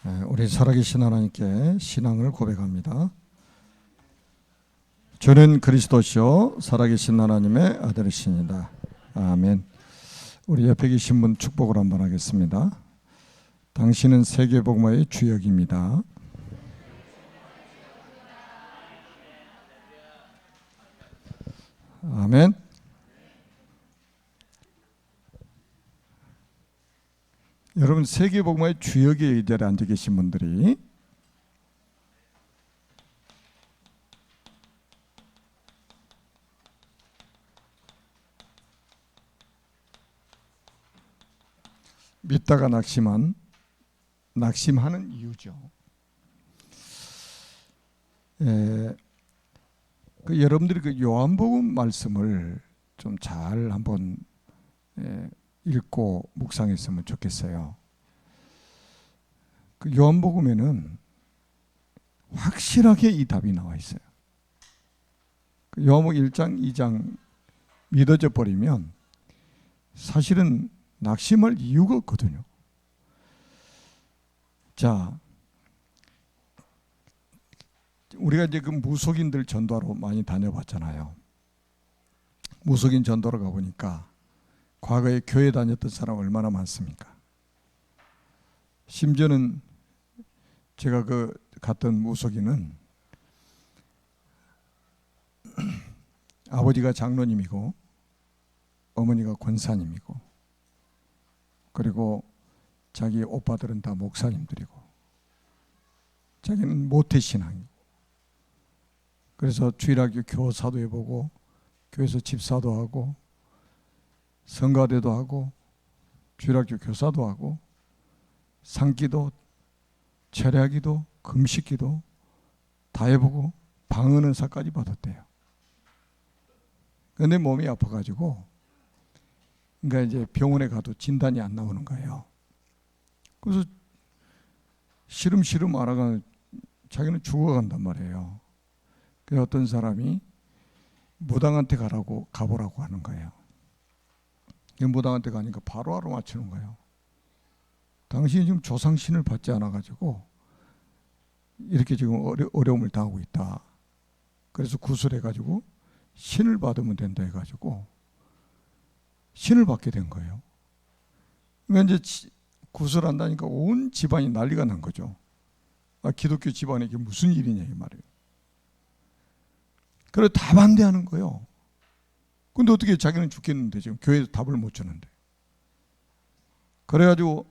우리 살아계신 하나님께 신앙을 고백합니다. 주는 그리스도시요 살아계신 하나님의 아들이시니다. 아멘. 우리 옆에 계신 분 축복을 한번 하겠습니다. 당신은 세계복음화의 주역입니다. 아멘. 여러분, 세계복음화의 주역의 자리에 앉아 계신 분들이 믿다가 낙심하는 이유죠. 여러분들이 그 요한복음 말씀을 좀 잘 한번 읽고 묵상했으면 좋겠어요. 그 요한복음에는 확실하게 이 답이 나와 있어요. 그 요한복음 1장, 2장 믿어져 버리면 사실은 낙심할 이유가 없거든요. 자, 우리가 이제 그 무속인들 전도하러 많이 다녀봤잖아요. 무속인 전도하러 가보니까 과거에 교회 다녔던 사람 얼마나 많습니까? 심지어는 제가 그 갔던 무속인은 아버지가 장로님이고 어머니가 권사님이고 그리고 자기 오빠들은 다 목사님들이고 자기는 모태신앙이고 그래서 주일학교 교사도 해보고 교회에서 집사도 하고 성가대도 하고 주일학교 교사도 하고 상기도 철야기도 금식기도 다 해보고 방언은사까지 받았대요. 그런데 몸이 아파가지고 그러니까 이제 병원에 가도 진단이 안 나오는 거예요. 그래서 시름시름 알아가는 자기는 죽어간단 말이에요. 그래서 어떤 사람이 무당한테 가보라고 하는 거예요. 무당한테 가니까 바로 알아맞히는 거예요. 당신이 지금 조상신을 받지 않아가지고 이렇게 지금 어려움을 당하고 있다. 그래서 구술해가지고 신을 받으면 된다 해가지고 신을 받게 된 거예요. 그러니까 이제 구술한다니까 온 집안이 난리가 난 거죠. 기독교 집안에 이게 무슨 일이냐 이 말이에요. 그래서 다 반대하는 거예요. 근데 어떻게 자기는 죽겠는데 지금 교회에서 답을 못 주는데. 그래가지고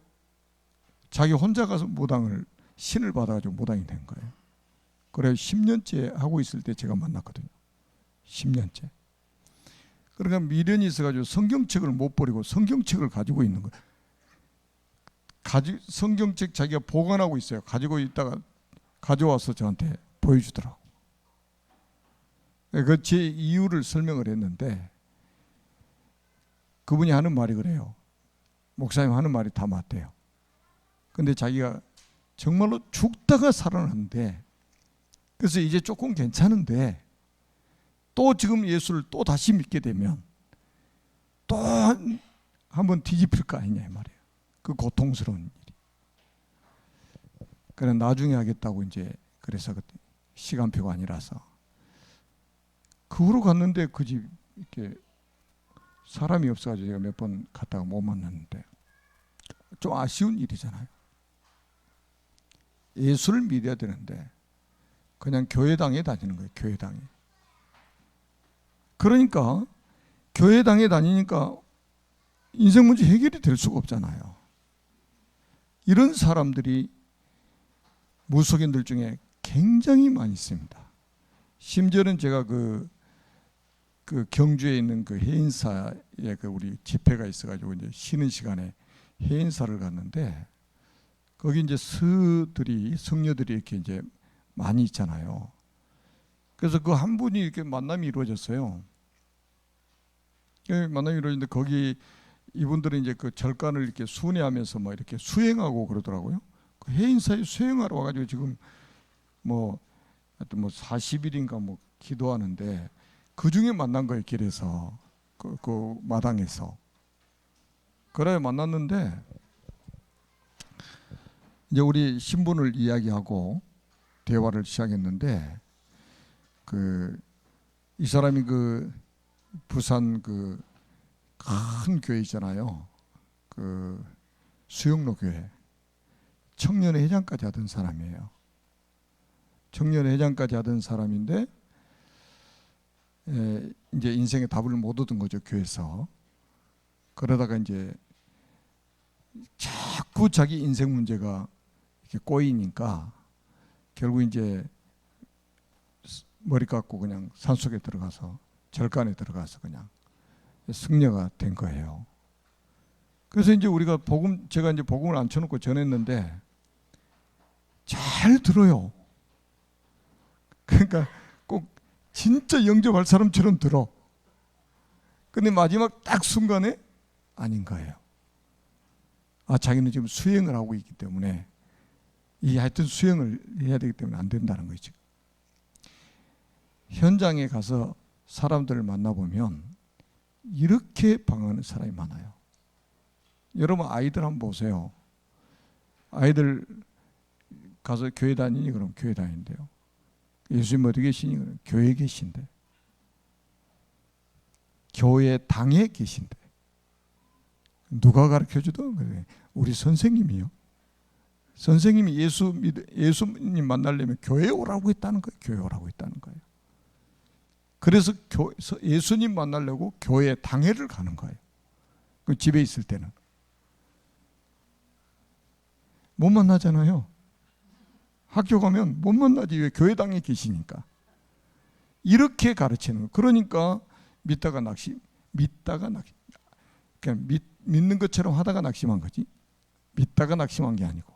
자기 혼자 가서 무당을 신을 받아가지고 무당이 된 거예요. 그래 10년째 하고 있을 때 제가 만났거든요. 10년째. 그러니까 미련이 있어가지고 성경책을 못 버리고 성경책을 가지고 있는 거예요. 성경책 자기가 보관하고 있어요. 가지고 있다가 가져와서 저한테 보여주더라고. 그 제 이유를 설명을 했는데 그분이 하는 말이 그래요. 목사님 하는 말이 다 맞대요. 근데 자기가 정말로 죽다가 살아났는데 그래서 이제 조금 괜찮은데 또 지금 예수를 또 다시 믿게 되면 또 한번 뒤집힐 거 아니냐 이 말이에요. 그 고통스러운 일이. 그래 나중에 하겠다고 이제 그래서 시간표가 아니라서 그 후로 갔는데 그 집 이렇게 사람이 없어가지고 제가 몇 번 갔다가 못 만났는데 좀 아쉬운 일이잖아요. 예수를 믿어야 되는데 그냥 교회당에 다니는 거예요. 교회당에. 그러니까 교회당에 다니니까 인생 문제 해결이 될 수가 없잖아요. 이런 사람들이 무속인들 중에 굉장히 많이 있습니다. 심지어는 제가 그 경주에 있는 그 해인사에 그 우리 집회가 있어가지고 이제 쉬는 시간에 해인사를 갔는데 거기 이제 성녀들이 이렇게 이제 많이 있잖아요. 그래서 그 한 분이 이렇게 만남이 이루어졌어요. 만남이 이루어졌는데 거기 이분들은 이제 그 절간을 이렇게 순회하면서 뭐 이렇게 수행하고 그러더라고요. 그 해인사에 수행하러 와가지고 지금 뭐 하여튼 뭐 40일인가 뭐 기도하는데 그 중에 만난 거예요. 길에서 그 마당에서. 그래 만났는데 이제 우리 신분을 이야기하고 대화를 시작했는데 이 사람이 부산 큰 교회 있잖아요. 수영로 교회 청년회 회장까지 하던 사람이에요. 청년회 회장까지 하던 사람인데 이제 인생의 답을 못 얻은 거죠, 교회에서. 그러다가 이제 자꾸 자기 인생 문제가 이렇게 꼬이니까 결국 이제 머리 깎고 그냥 산속에 들어가서 절간에 들어가서 그냥 승려가 된 거예요. 그래서 이제 우리가 제가 이제 복음을 앉혀놓고 전했는데 잘 들어요. 그러니까 꼭 진짜 영접할 사람처럼 들어. 근데 마지막 딱 순간에 아닌 거예요. 자기는 지금 수행을 하고 있기 때문에 하여튼 수행을 해야 되기 때문에 안 된다는 거죠. 현장에 가서 사람들을 만나보면 이렇게 방황하는 사람이 많아요. 여러분 아이들 한번 보세요. 아이들 가서 교회 다니니? 그럼 교회 다닌대요. 예수님 어디 계시니? 그럼 교회에 계신대. 교회 당에 계신대. 누가 가르쳐주던 거예요? 우리 선생님이요. 선생님이 예수님 만나려면 교회에 오라고 했다는 거예요. 교회에 오라고 했다는 거예요. 그래서 예수님 만나려고 교회 당회를 가는 거예요. 집에 있을 때는 못 만나잖아요. 학교 가면 못 만나지. 왜? 교회 당에 계시니까. 이렇게 가르치는 거예요. 그러니까 믿다가 그냥 믿는 것처럼 하다가 낙심한 거지. 믿다가 낙심한 게 아니고.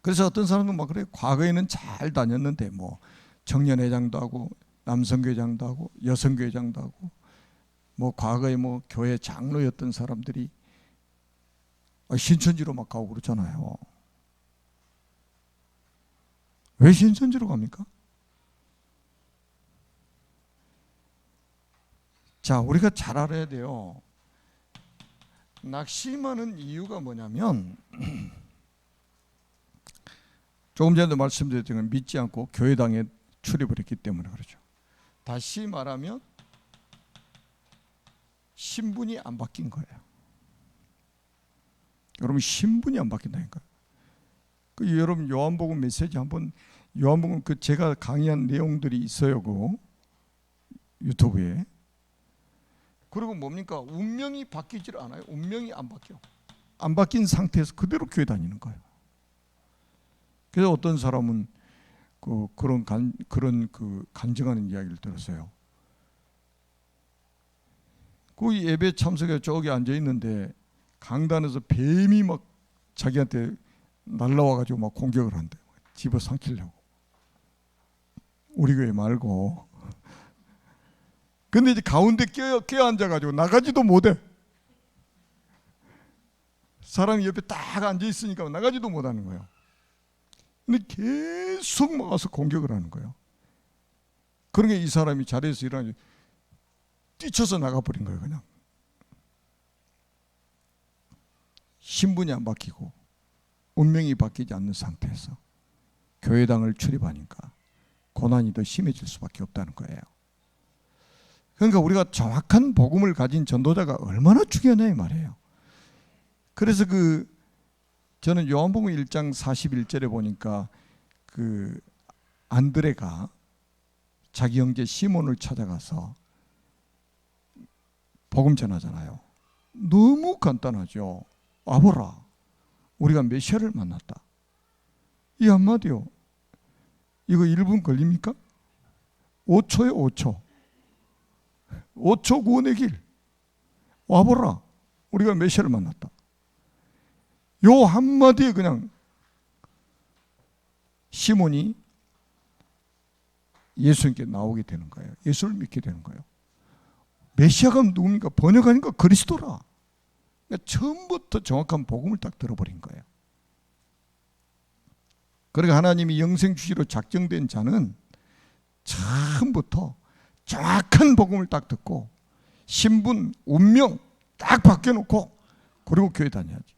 그래서 어떤 사람은 막 그래. 과거에는 잘 다녔는데 뭐 청년회장도 하고 남성교회장도 하고 여성교회장도 하고 뭐 과거에 뭐 교회 장로였던 사람들이 신천지로 막 가고 그러잖아요. 왜 신천지로 갑니까? 자, 우리가 잘 알아야 돼요. 낙심하는 이유가 뭐냐면 조금 전에도 말씀드렸지만 믿지 않고 교회당에 출입을 했기 때문에 그렇죠. 다시 말하면 신분이 안 바뀐 거예요. 여러분 신분이 안 바뀐다니까요. 여러분 요한복음 메시지 한번 요한복음 제가 강의한 내용들이 있어요. 유튜브에. 그리고 뭡니까? 운명이 바뀌질 않아요. 운명이 안 바뀌어. 안 바뀐 상태에서 그대로 교회 다니는 거예요. 그래서 어떤 사람은 그런 간증하는 이야기를 들었어요. 예배 참석에 저기 앉아 있는데 강단에서 뱀이 막 자기한테 날라와가지고 막 공격을 한대. 집어 삼키려고. 우리 교회 말고. 근데 이제 가운데 껴 앉아가지고 나가지도 못해. 사람이 옆에 딱 앉아 있으니까 나가지도 못하는 거예요. 근데 계속 막아서 공격을 하는 거예요. 그러니까 이 사람이 자리에서 일어나서 뛰쳐서 나가버린 거예요. 그냥. 신분이 안 바뀌고 운명이 바뀌지 않는 상태에서 교회당을 출입하니까 고난이 더 심해질 수밖에 없다는 거예요. 그러니까 우리가 정확한 복음을 가진 전도자가 얼마나 중요하냐 이 말이에요. 그래서 저는 요한복음 1장 41절에 보니까 안드레가 자기 형제 시몬을 찾아가서 복음 전하잖아요. 너무 간단하죠. 와보라. 우리가 메시아를 만났다. 이 한마디요. 이거 1분 걸립니까? 5초에 5초. 5초 구원의 길. 와보라. 우리가 메시아를 만났다. 요 한마디에 그냥 시몬이 예수님께 나오게 되는 거예요. 예수를 믿게 되는 거예요. 메시아가 누굽니까? 번역하니까 그리스도라. 그러니까 처음부터 정확한 복음을 딱 들어버린 거예요. 그러니까 하나님이 영생 주시로 작정된 자는 처음부터 정확한 복음을 딱 듣고 신분, 운명 딱 바뀌어놓고 그리고 교회 다녀야지.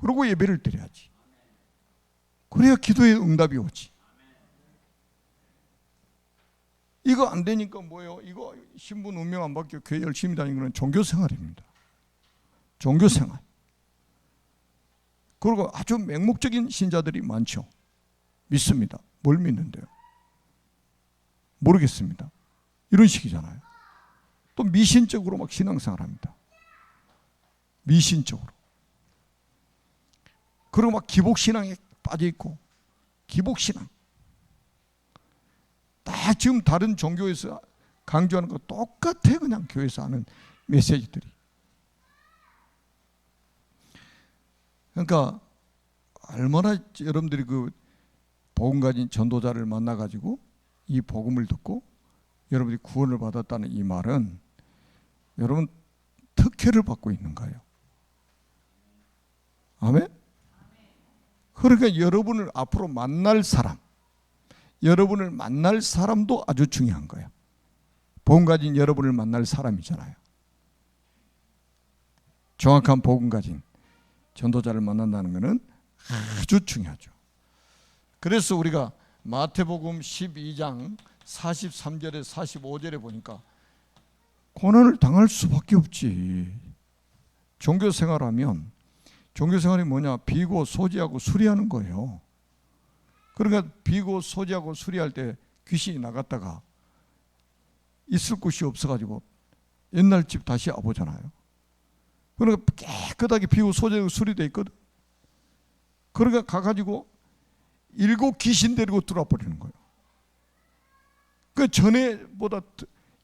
그러고 예배를 드려야지. 그래야 기도에 응답이 오지. 이거 안 되니까 뭐예요? 이거 신분 운명 안 바뀌어 교회 열심히 다니는 건 종교생활입니다. 종교생활. 그리고 아주 맹목적인 신자들이 많죠. 믿습니다. 뭘 믿는데요? 모르겠습니다. 이런 식이잖아요. 또 미신적으로 막 신앙생활 합니다. 미신적으로. 그리고 막 기복신앙에 빠져있고, 기복신앙. 다 지금 다른 종교에서 강조하는 거 똑같아. 그냥 교회에서 하는 메시지들이. 그러니까 얼마나 여러분들이 그 복음 가진 전도자를 만나가지고 이 복음을 듣고 여러분이 구원을 받았다는 이 말은 여러분 특혜를 받고 있는 거예요. 아멘? 그러니까 여러분을 앞으로 만날 사람, 여러분을 만날 사람도 아주 중요한 거예요. 복음 가진 여러분을 만날 사람이잖아요. 정확한 복음 가진 전도자를 만난다는 것은 아주 중요하죠. 그래서 우리가 마태복음 12장 43절에 45절에 보니까 고난을 당할 수밖에 없지. 종교생활하면 종교생활이 뭐냐? 비고 소지하고 수리하는 거예요. 그러니까 비고 소지하고 수리할 때 귀신이 나갔다가 있을 곳이 없어가지고 옛날 집 다시 와보잖아요. 그러니까 깨끗하게 비고 소지하고 수리되어 있거든. 그러니까 가가지고 7 귀신 데리고 들어와 버리는 거예요. 그 전에보다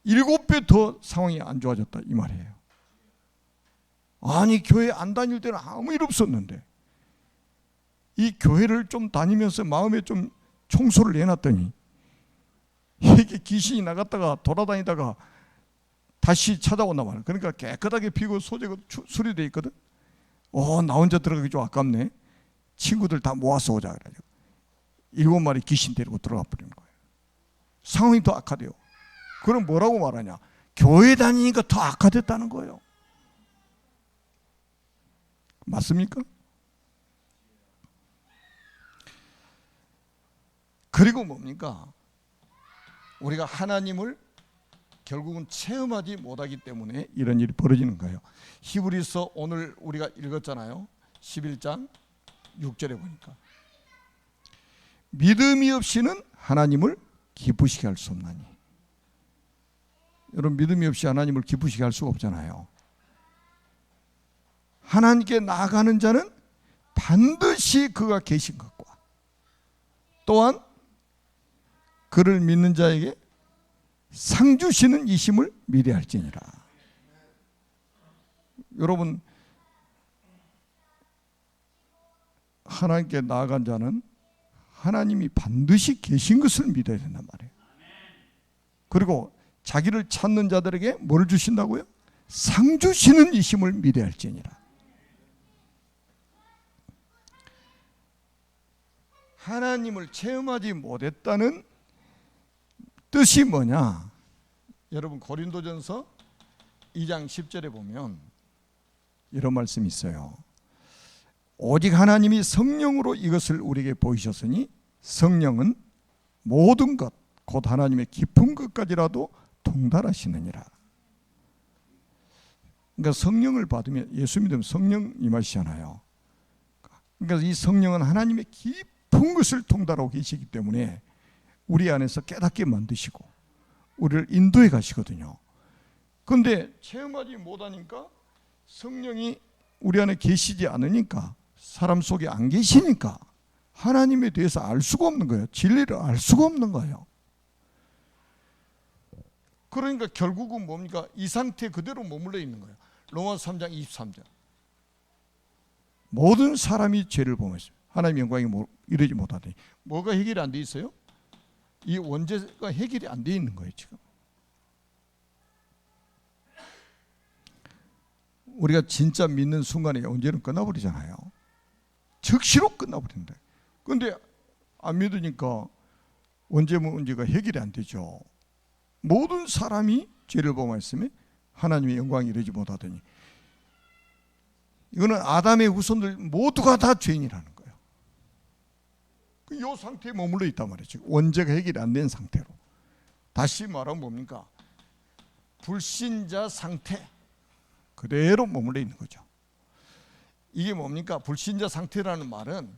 7배 더 상황이 안 좋아졌다 이 말이에요. 아니 교회 안 다닐 때는 아무 일 없었는데 이 교회를 좀 다니면서 마음에 좀 청소를 해놨더니 이게 귀신이 나갔다가 돌아다니다가 다시 찾아온단 말이에요. 그러니까 깨끗하게 비고 소재가 수리되어 있거든. 나 혼자 들어가기 좀 아깝네. 친구들 다 모아서 오자 그래가지고 7마리 귀신 데리고 들어가 버리는 거예요. 상황이 더 악화돼요. 그럼 뭐라고 말하냐? 교회 다니니까 더 악화됐다는 거예요. 맞습니까? 그리고 뭡니까? 우리가 하나님을 결국은 체험하지 못하기 때문에 이런 일이 벌어지는 거예요. 히브리서 오늘 우리가 읽었잖아요. 11장 6절에 보니까 믿음이 없이는 하나님을 기쁘시게 할 수 없나니. 여러분 믿음이 없이 하나님을 기쁘시게 할 수가 없잖아요. 하나님께 나아가는 자는 반드시 그가 계신 것과 또한 그를 믿는 자에게 상 주시는 이심을 미래할지니라. 여러분 하나님께 나아간 자는 하나님이 반드시 계신 것을 믿어야 된단 말이에요. 그리고 자기를 찾는 자들에게 뭘 주신다고요? 상 주시는 이심을 미래할지니라. 하나님을 체험하지 못했다는 뜻이 뭐냐? 여러분 고린도전서 2장 10절에 보면 이런 말씀이 있어요. 오직 하나님이 성령으로 이것을 우리에게 보이셨으니 성령은 모든 것 곧 하나님의 깊은 것까지라도 통달하시느니라. 그러니까 성령을 받으면 예수 믿으면 성령 임하시잖아요. 그러니까 이 성령은 하나님의 깊은 것을 통달하고 계시기 때문에 우리 안에서 깨닫게 만드시고 우리를 인도해 가시거든요. 그런데 체험하지 못하니까 성령이 우리 안에 계시지 않으니까 사람 속에 안 계시니까 하나님에 대해서 알 수가 없는 거예요. 진리를 알 수가 없는 거예요. 그러니까 결국은 뭡니까? 이 상태 그대로 머물러 있는 거예요. 로마서 3장 23절. 모든 사람이 죄를 범했습니다. 하나님의 영광이 이르지 못하더니 뭐가 해결이 안 돼 있어요? 이 원죄가 해결이 안 돼 있는 거예요 지금. 우리가 진짜 믿는 순간에 원죄는 끝나버리잖아요. 즉시로 끝나버린다. 그런데 안 믿으니까 원죄 문제가 해결이 안 되죠. 모든 사람이 죄를 범했으면 하나님의 영광이 이르지 못하더니 이거는 아담의 후손들 모두가 다 죄인이라는 거예요. 이 상태에 머물러 있단 말이죠. 원죄가 해결이 안 된 상태로. 다시 말하면 뭡니까? 불신자 상태 그대로 머물러 있는 거죠. 이게 뭡니까? 불신자 상태라는 말은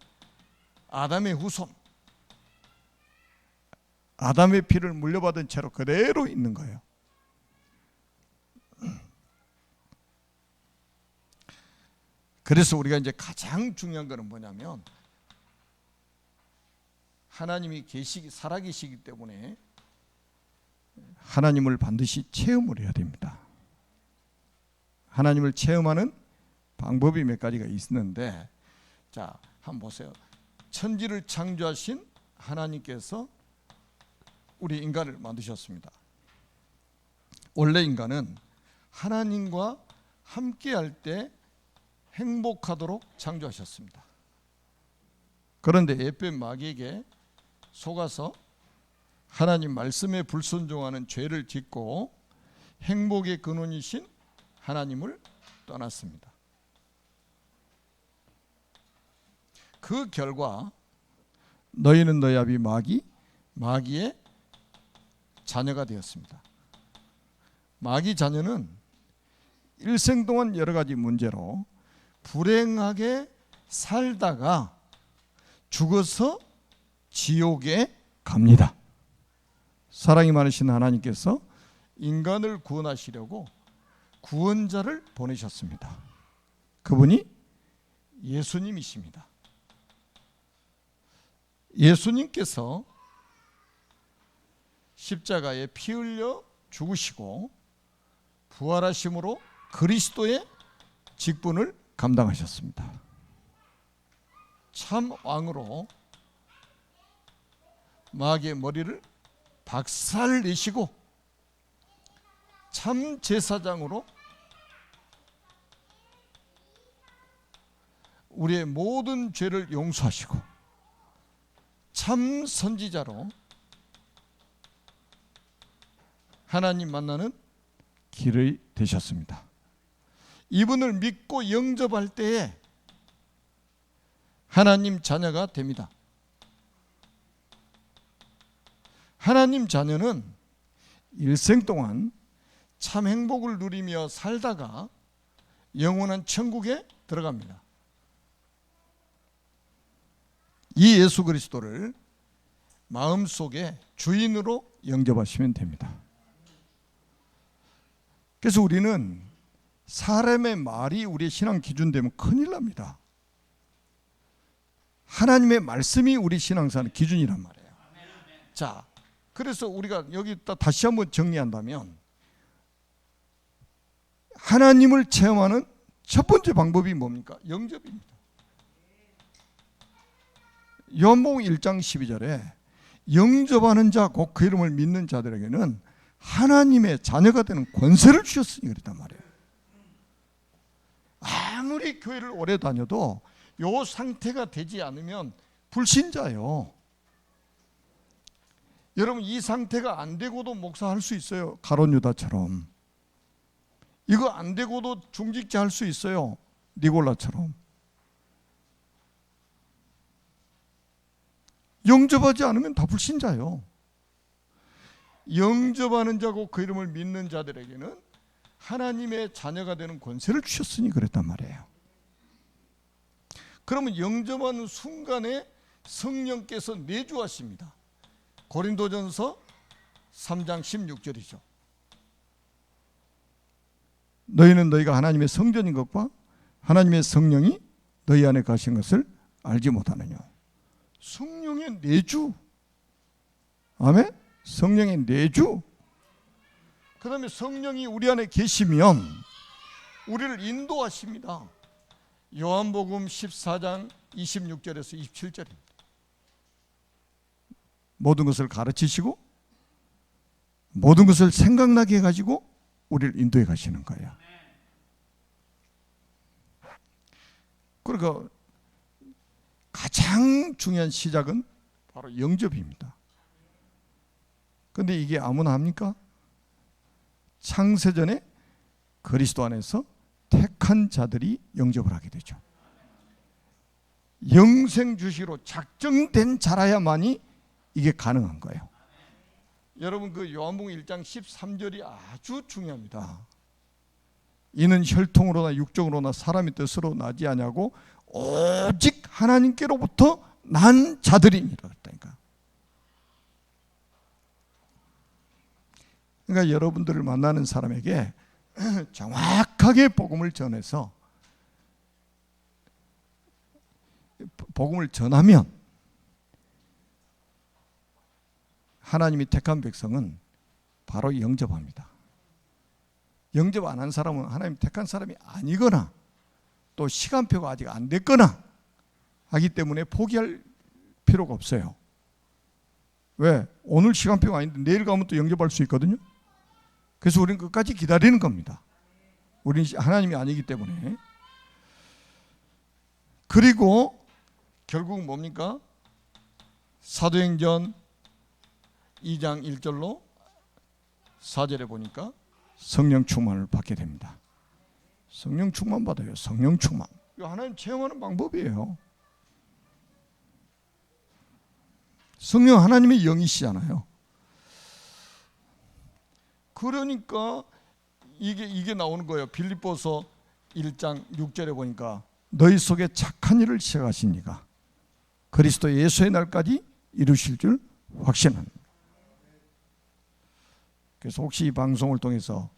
아담의 후손, 아담의 피를 물려받은 채로 그대로 있는 거예요. 그래서 우리가 이제 가장 중요한 것은 뭐냐면 하나님이 살아계시기 때문에 하나님을 반드시 체험을 해야 됩니다. 하나님을 체험하는 방법이 몇 가지가 있는데, 자, 한번 보세요. 천지를 창조하신 하나님께서 우리 인간을 만드셨습니다. 원래 인간은 하나님과 함께할 때 행복하도록 창조하셨습니다. 그런데 에페 마귀에게 속아서 하나님 말씀에 불순종하는 죄를 짓고 행복의 근원이신 하나님을 떠났습니다. 그 결과 너희는 너희 아비 마귀의 자녀가 되었습니다. 마귀 자녀는 일생 동안 여러 가지 문제로 불행하게 살다가 죽어서 지옥에 갑니다. 사랑이 많으신 하나님께서 인간을 구원하시려고 구원자를 보내셨습니다. 그분이 예수님이십니다. 예수님께서 십자가에 피 흘려 죽으시고 부활하심으로 그리스도의 직분을 감당하셨습니다. 참 왕으로 마귀의 머리를 박살내시고 참 제사장으로 우리의 모든 죄를 용서하시고 참 선지자로 하나님 만나는 길이 되셨습니다. 이분을 믿고 영접할 때에 하나님 자녀가 됩니다. 하나님 자녀는 일생 동안 참 행복을 누리며 살다가 영원한 천국에 들어갑니다. 이 예수 그리스도를 마음속에 주인으로 영접하시면 됩니다. 그래서 우리는 사람의 말이 우리의 신앙 기준 되면 큰일 납니다. 하나님의 말씀이 우리 신앙생활의 기준이란 말이에요. 자, 그래서 우리가 여기다 다시 한번 정리한다면 하나님을 체험하는 첫 번째 방법이 뭡니까? 영접입니다. 요한복음 1장 12절에 영접하는 자 곧 그 이름을 믿는 자들에게는 하나님의 자녀가 되는 권세를 주셨으니 그랬단 말이에요. 아무리 교회를 오래 다녀도 이 상태가 되지 않으면 불신자예요. 여러분, 이 상태가 안 되고도 목사할 수 있어요. 가룟 유다처럼. 이거 안 되고도 중직자 할 수 있어요. 니골라처럼. 영접하지 않으면 다 불신자예요. 영접하는 자고 그 이름을 믿는 자들에게는 하나님의 자녀가 되는 권세를 주셨으니 그랬단 말이에요. 그러면 영접하는 순간에 성령께서 내주하십니다. 고린도전서 3장 16절이죠. 너희는 너희가 하나님의 성전인 것과 하나님의 성령이 너희 안에 가신 것을 알지 못하느냐. 성령의 내주. 아멘. 성령의 내주. 그 다음에 성령이 우리 안에 계시면 우리를 인도하십니다. 요한복음 14장 26절에서 27절입니다. 모든 것을 가르치시고 모든 것을 생각나게 해가지고 우리를 인도해 가시는 거예요. 그러니까 가장 중요한 시작은 바로 영접입니다. 그런데 이게 아무나 합니까? 창세전에 그리스도 안에서 택한 택한 자들이 영접을 하게 되죠. 영생 주시로 작정된 자라야만이 이게 가능한 거예요. 여러분 그 요한복음 1장 13절이 아주 중요합니다. 이는 혈통으로나 육정으로나 사람의 뜻으로 나지 아니하고 오직 하나님께로부터 난 자들이니라 그랬다니까. 그러니까 여러분들을 만나는 사람에게 정확하게 복음을 전해서 복음을 전하면 하나님이 택한 백성은 바로 영접합니다. 영접 안 한 사람은 하나님 택한 사람이 아니거나 또 시간표가 아직 안 됐거나 하기 때문에 포기할 필요가 없어요. 왜? 오늘 시간표가 아닌데 내일 가면 또 영접할 수 있거든요. 그래서 우리는 끝까지 기다리는 겁니다. 우리는 하나님이 아니기 때문에. 그리고 결국 뭡니까? 사도행전 2장 1절로 4절에 보니까 성령 충만을 받게 됩니다. 성령 충만 받아요. 성령 충만. 이거 하나님 체험하는 방법이에요. 성령 하나님의 영이시잖아요. 그러니까 이게 나오는 거예요. 빌립보서 1장 6절에 보니까 너희 속에 착한 일을 시작하시니까 그리스도 예수의 날까지 이루실 줄 확신하는. 그래서 혹시 이 방송을 통해서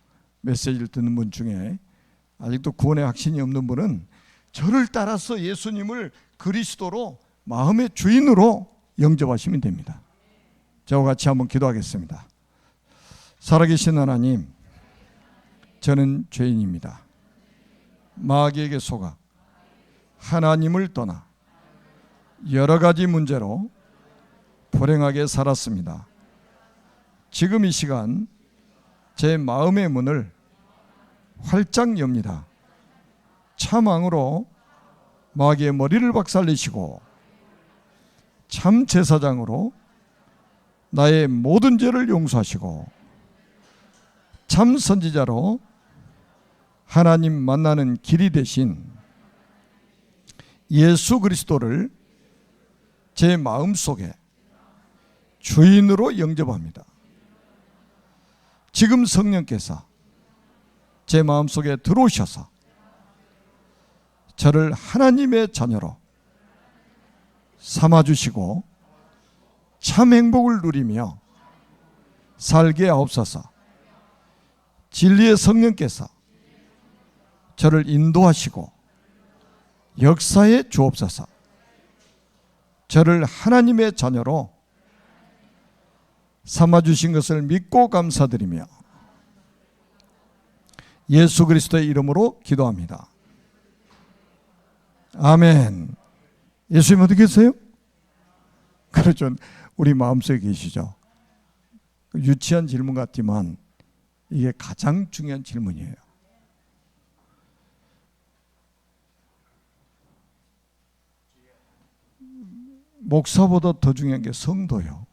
메시지를 듣는 분 중에 아직도 구원의 확신이 없는 분은 저를 따라서 예수님을 그리스도로 마음의 주인으로 영접하시면 됩니다. 저와 같이 한번 기도하겠습니다. 살아계신 하나님, 저는 죄인입니다. 마귀에게 속아 하나님을 떠나 여러 가지 문제로 불행하게 살았습니다. 지금 이 시간 제 마음의 문을 활짝 엽니다. 참왕으로 마귀의 머리를 박살내시고 참 제사장으로 나의 모든 죄를 용서하시고 참 선지자로 하나님 만나는 길이 되신 예수 그리스도를 제 마음속에 주인으로 영접합니다. 지금 성령께서 제 마음속에 들어오셔서 저를 하나님의 자녀로 삼아주시고 참 행복을 누리며 살게 하옵소서. 진리의 성령께서 저를 인도하시고 역사에 주옵소서. 저를 하나님의 자녀로 삼아주신 것을 믿고 감사드리며 예수 그리스도의 이름으로 기도합니다. 아멘. 예수님 어디 계세요? 그렇죠. 우리 마음속에 계시죠. 유치한 질문 같지만 이게 가장 중요한 질문이에요. 목사보다 더 중요한 게 성도요.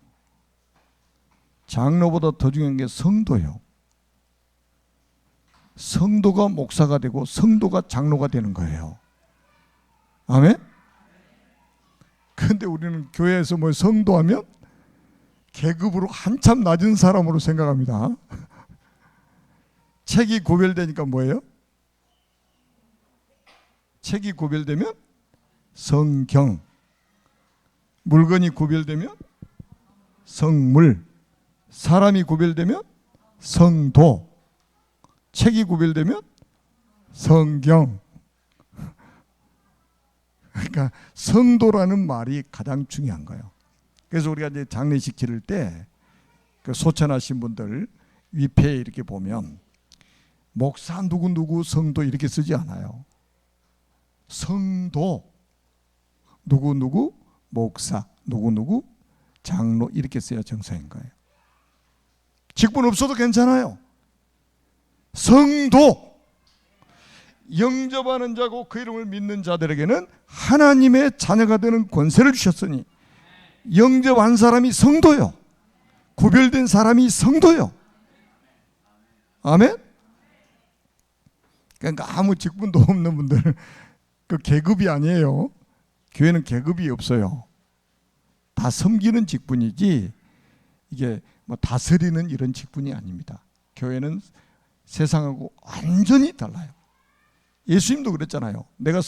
장로보다 더 중요한 게 성도요. 성도가 목사가 되고 성도가 장로가 되는 거예요. 아멘? 그런데 우리는 교회에서 뭐 성도하면 계급으로 한참 낮은 사람으로 생각합니다. 책이 구별되니까 뭐예요? 책이 구별되면 성경, 물건이 구별되면 성물, 사람이 구별되면 성도, 책이 구별되면 성경. 그러니까 성도라는 말이 가장 중요한 거예요. 그래서 우리가 이제 장례식 치를 때 그 소천하신 분들 위패에 이렇게 보면 목사 누구 성도 이렇게 쓰지 않아요. 성도 누구 목사 누구 장로 이렇게 써야 정상인 거예요. 직분 없어도 괜찮아요. 성도, 영접하는 자고 그 이름을 믿는 자들에게는 하나님의 자녀가 되는 권세를 주셨으니 영접한 사람이 성도요. 구별된 사람이 성도요. 아멘? 그러니까 아무 직분도 없는 분들, 그 계급이 아니에요. 교회는 계급이 없어요. 다 섬기는 직분이지 이게 뭐 다스리는 이런 직분이 아닙니다. 교회는 세상하고 완전히 달라요. 예수님도 그랬잖아요. 내가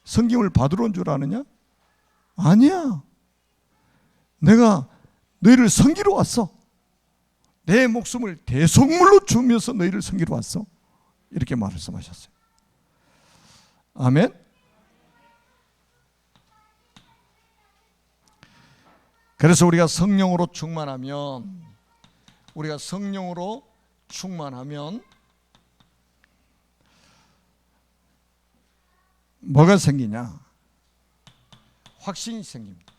성김을 받으러 온 줄 아느냐? 아니야. 내가 너희를 섬기러 왔어. 내 목숨을 대속물로 주면서 너희를 섬기러 왔어. 이렇게 말씀하셨어요. 아멘. 그래서 우리가 성령으로 충만하면 뭐가 생기냐? 확신이 생깁니다.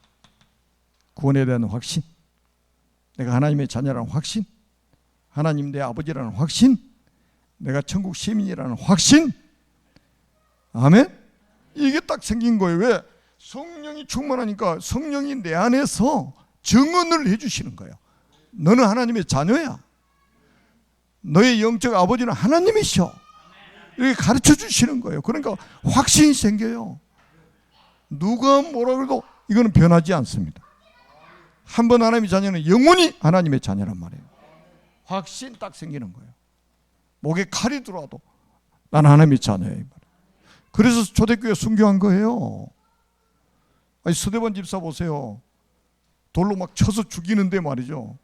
구원에 대한 확신, 내가 하나님의 자녀라는 확신, 하나님 내 아버지라는 확신, 내가 천국 시민이라는 확신. 아멘. 이게 딱 생긴 거예요. 왜? 성령이 충만하니까 성령이 내 안에서 증언을 해주시는 거예요. 너는 하나님의 자녀야. 너의 영적 아버지는 하나님이셔. 이렇게 가르쳐 주시는 거예요. 그러니까 확신이 생겨요. 누가 뭐라 그래도 이거는 변하지 않습니다. 한번 하나님의 자녀는 영원히 하나님의 자녀란 말이에요. 확신 딱 생기는 거예요. 목에 칼이 들어와도 나는 하나님의 자녀예요. 그래서 초대교회 순교한 거예요. 아니, 서대반 집사 보세요. 돌로 막 쳐서 죽이는데 말이죠.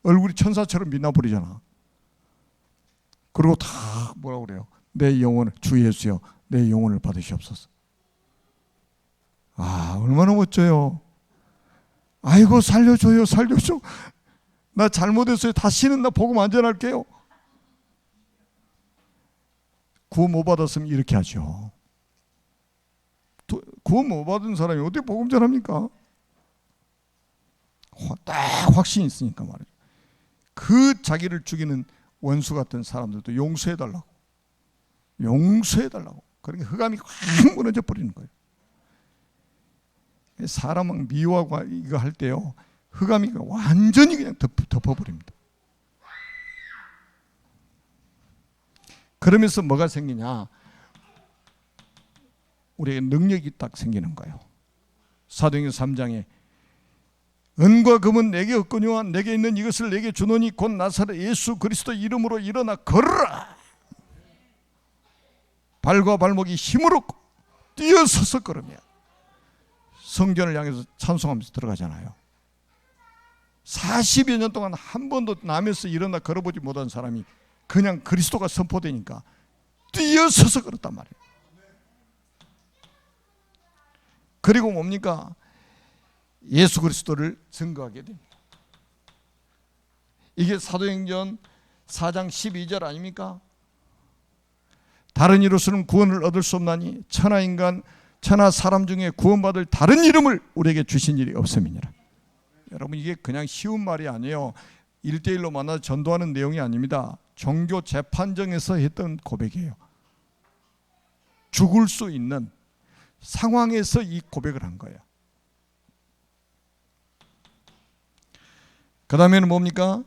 얼굴이 천사처럼 빛나버리잖아. 그리고 다 뭐라 그래요? 내 영혼을, 주 예수여 내 영혼을 받으시옵소서. 아, 얼마나 멋져요. 아이고 살려줘요, 살려줘. 나 잘못했어요. 다시는 나 복음 안 전할게요. 구원 못 받았으면 이렇게 하죠. 구원 못 받은 사람이 어떻게 복음 전합니까? 딱 확신이 있으니까 말이죠. 그 자기를 죽이는 원수 같은 사람들도 용서해달라고. 그러니까 흑암이 확 무너져 버리는 거예요. 사람은 미워하고 이거 할 때요, 흑암이 완전히 그냥 덮어버립니다. 그러면서 뭐가 생기냐? 우리에게 능력이 딱 생기는 거예요. 사도행전 3장에 은과 금은 내게 없거니와 내게 있는 이것을 내게 주노니 곧 나사렛 예수 그리스도 이름으로 일어나 걸으라. 발과 발목이 힘을 얻고 뛰어서서 걸으며 성전을 향해서 찬송하면서 들어가잖아요. 40여 년 동안 한 번도 남에서 일어나 걸어보지 못한 사람이 그냥 그리스도가 선포되니까 뛰어서서 걸었단 말이에요. 그리고 뭡니까? 예수 그리스도를 증거하게 됩니다. 이게 사도행전 4장 12절 아닙니까? 다른 이로서는 구원을 얻을 수 없나니 천하 인간 천하 사람 중에 구원받을 다른 이름을 우리에게 주신 일이 없음이니라. 여러분, 이게 그냥 쉬운 말이 아니에요. 1대1로 만나서 전도하는 내용이 아닙니다. 종교 재판정에서 했던 고백이에요. 죽을 수 있는 상황에서 이 고백을 한 거예요. 그 다음에는 뭡니까?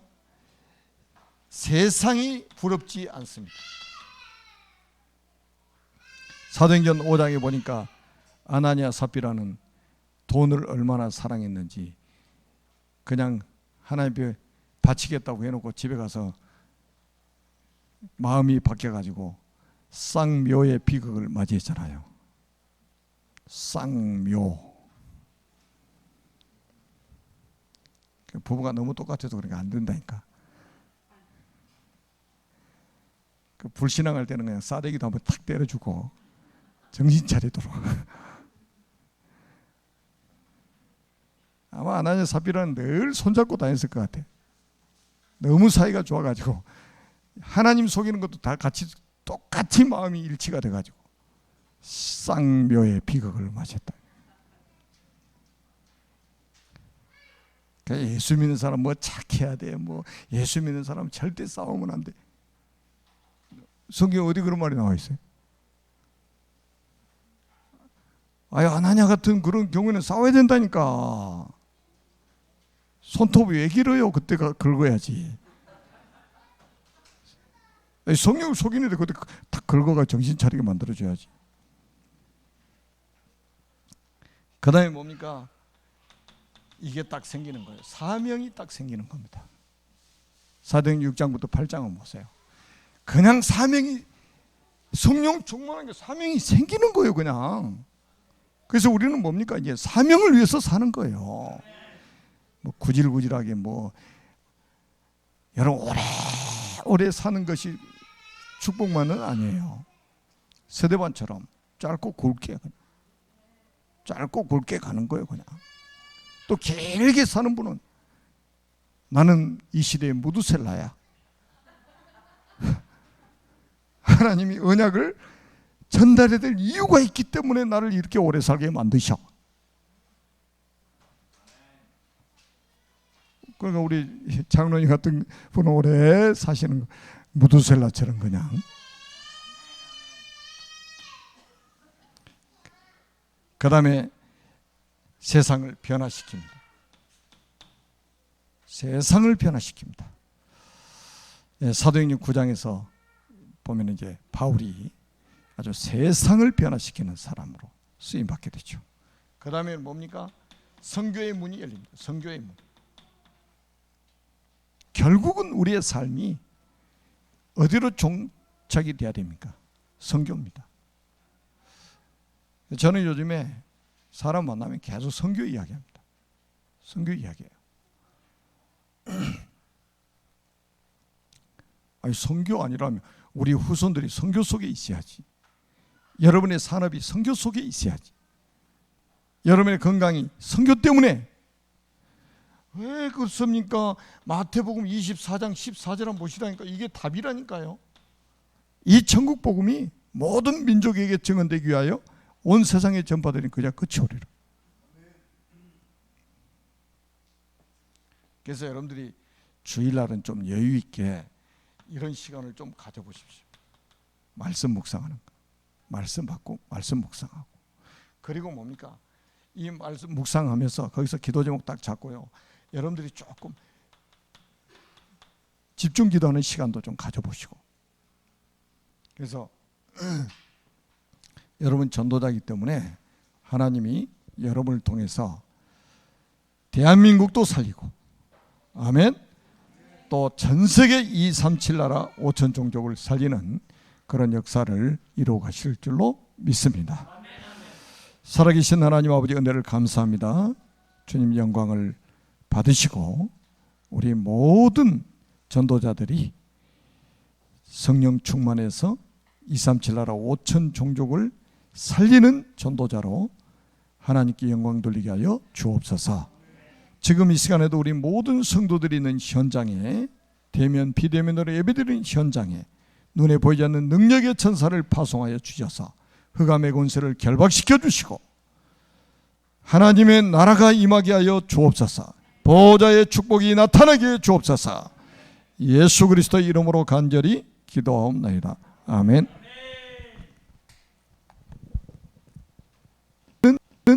세상이 부럽지 않습니다. 사도행전 5장에 보니까 아나니아 삽비라는 돈을 얼마나 사랑했는지 그냥 하나님께 바치겠다고 해놓고 집에 가서 마음이 바뀌어가지고 쌍묘의 비극을 맞이했잖아요. 쌍묘. 부부가 너무 똑같아서 그러니까 안 된다니까. 그 불신앙할 때는 그냥 싸대기도 한번 탁 때려주고 정신 차리도록. 아마 아나니아 삽비라는 늘 손잡고 다녔을 것 같아. 너무 사이가 좋아가지고 하나님 속이는 것도 다 같이 똑같이 마음이 일치가 돼가지고 쌍묘의 비극을 맞았다. 예수 믿는 사람 뭐 착해야 돼, 뭐 예수 믿는 사람 절대 싸우면 안 돼. 성경 어디 그런 말이 나와 있어요? 아니, 아나니아 같은 그런 경우에는 싸워야 된다니까. 손톱이 왜 길어요? 그때가 긁어야지. 성령을 속이는데 그때 딱 긁어가 정신 차리게 만들어줘야지. 그 다음에 뭡니까? 이게 딱 생기는 거예요. 사명이 딱 생기는 겁니다. 사도행전 6장부터 8장은 보세요. 그냥 사명이, 성령 충만한 게 사명이 생기는 거예요, 그냥. 그래서 우리는 뭡니까? 이제 사명을 위해서 사는 거예요. 뭐 구질구질하게 뭐 여러분 오래 사는 것이 축복만은 아니에요. 세대반처럼 짧고 굵게 가는 거예요, 그냥. 또 길게 사는 분은 나는 이 시대의 무두셀라야. 하나님이 언약을 전달해야 될 이유가 있기 때문에 나를 이렇게 오래 살게 만드셔. 그러니까 우리 장로님 같은 분은 오래 사시는 무두셀라처럼 그냥. 그 다음에 세상을 변화시킵니다. 세상을 변화시킵니다. 사도행전 9장에서 보면 이제 바울이 아주 세상을 변화시키는 사람으로 쓰임받게 되죠. 그 다음에 뭡니까? 선교의 문이 열립니다. 선교의 문. 결국은 우리의 삶이 어디로 종착이 돼야 됩니까? 선교입니다. 저는 요즘에 사람 만나면 계속 선교 이야기합니다. 선교 이야기예요. 아니, 선교 아니라면 우리 후손들이 선교 속에 있어야지. 여러분의 산업이 선교 속에 있어야지. 여러분의 건강이 선교 때문에. 왜 그렇습니까? 마태복음 24장 14절 한번 보시라니까. 이게 답이라니까요. 이 천국 복음이 모든 민족에게 증언되기 위하여 온 세상에 전파되는 그자 끝이 오리라. 그래서 여러분들이 주일날은 좀 여유 있게 이런 시간을 좀 가져보십시오. 말씀 묵상하는 거. 말씀 받고 말씀 묵상하고. 그리고 뭡니까? 이 말씀 묵상하면서 거기서 기도 제목 딱 잡고요. 여러분들이 조금 집중 기도하는 시간도 좀 가져보시고. 그래서 여러분 전도자이기 때문에 하나님이 여러분을 통해서 대한민국도 살리고, 아멘, 또 전세계 237 나라 5천 종족을 살리는 그런 역사를 이루어 가실 줄로 믿습니다. 살아계신 하나님 아버지 은혜를 감사합니다. 주님 영광을 받으시고 우리 모든 전도자들이 성령 충만해서 237 나라 5천 종족을 살리는 전도자로 하나님께 영광 돌리게 하여 주옵소서. 지금 이 시간에도 우리 모든 성도들이 있는 현장에, 대면 비대면으로 예배드리는 현장에 눈에 보이지 않는 능력의 천사를 파송하여 주셔서 흑암의 권세를 결박시켜 주시고 하나님의 나라가 임하게 하여 주옵소서. 보호자의 축복이 나타나게 하여 주옵소서. 예수 그리스도의 이름으로 간절히 기도하옵나이다. 아멘.